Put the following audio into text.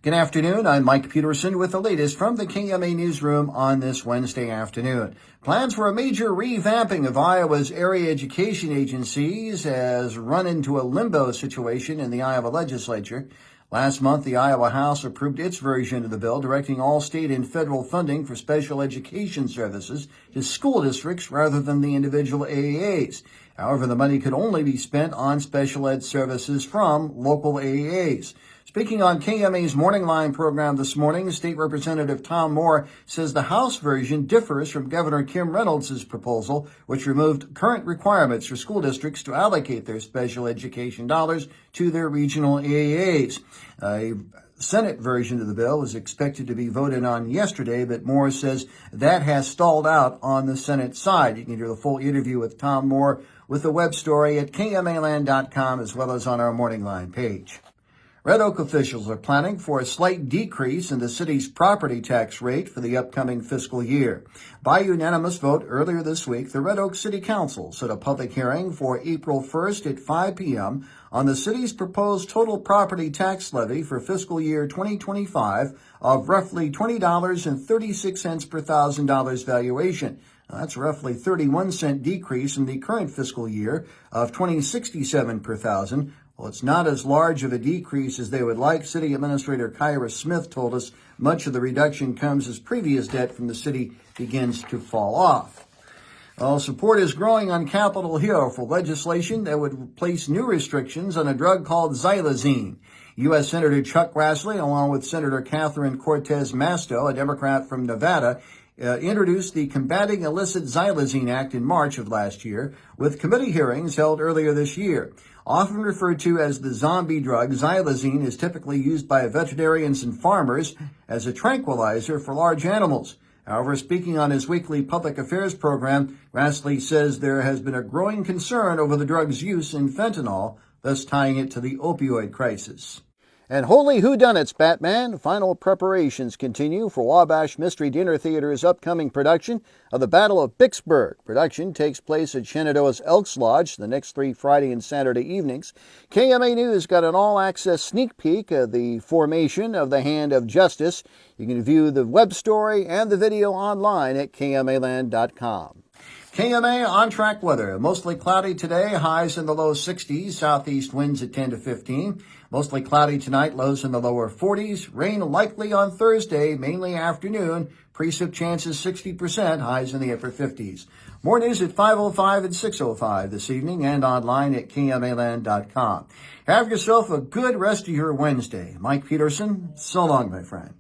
Good afternoon. I'm Mike Peterson with the latest from the KMA newsroom on this Wednesday afternoon. Plans for a major revamping of Iowa's area education agencies has run into a limbo situation in the Iowa Legislature. Last month, the Iowa House approved its version of the bill directing all state and federal funding for special education services to school districts rather than the individual AAs. However, the money could only be spent on special ed services from local AAs. Speaking on KMA's Morning Line program this morning, State Representative Tom Moore says the House version differs from Governor Kim Reynolds' proposal, which removed current requirements for school districts to allocate their special education dollars to their regional AAs. A Senate version of the bill was expected to be voted on yesterday, but Moore says that has stalled out on the Senate side. You can hear the full interview with Tom Moore with the web story at KMAland.com as well as on our Morning Line page. Red Oak officials are planning for a slight decrease in the city's property tax rate for the upcoming fiscal year. By unanimous vote earlier this week, the Red Oak City Council set a public hearing for April 1st at 5 p.m. on the city's proposed total property tax levy for fiscal year 2025 of roughly $20.36 per $1,000 valuation. That's roughly 31-cent decrease in the current fiscal year of $20.67 per thousand. Well, it's not as large of a decrease as they would like. City Administrator Kyra Smith told us much of the reduction comes as previous debt from the city begins to fall off. Well, support is growing on Capitol Hill for legislation that would place new restrictions on a drug called xylazine. U.S. Senator Chuck Grassley, along with Senator Catherine Cortez Masto, a Democrat from Nevada, introduced the Combating Illicit Xylazine Act in March of last year, with committee hearings held earlier this year. Often referred to as the zombie drug, xylazine is typically used by veterinarians and farmers as a tranquilizer for large animals. However, speaking on his weekly public affairs program, Grassley says there has been a growing concern over the drug's use in fentanyl, thus tying it to the opioid crisis. And holy whodunits, Batman! Final preparations continue for Wabash Mystery Dinner Theatre's upcoming production of the Battle of Bixburgh. Production takes place at Shenandoah's Elks Lodge the next 3 Friday and Saturday evenings. KMA News got an all-access sneak peek of the formation of the Hand of Justice. You can view the web story and the video online at KMAland.com. KMA on-track weather. Mostly cloudy today, highs in the low 60s, southeast winds at 10 to 15. Mostly cloudy tonight, lows in the lower 40s. Rain likely on Thursday, mainly afternoon. Precip chances 60%, highs in the upper 50s. More news at 5:05 and 6:05 this evening and online at KMAland.com. Have yourself a good rest of your Wednesday. Mike Peterson, so long, my friend.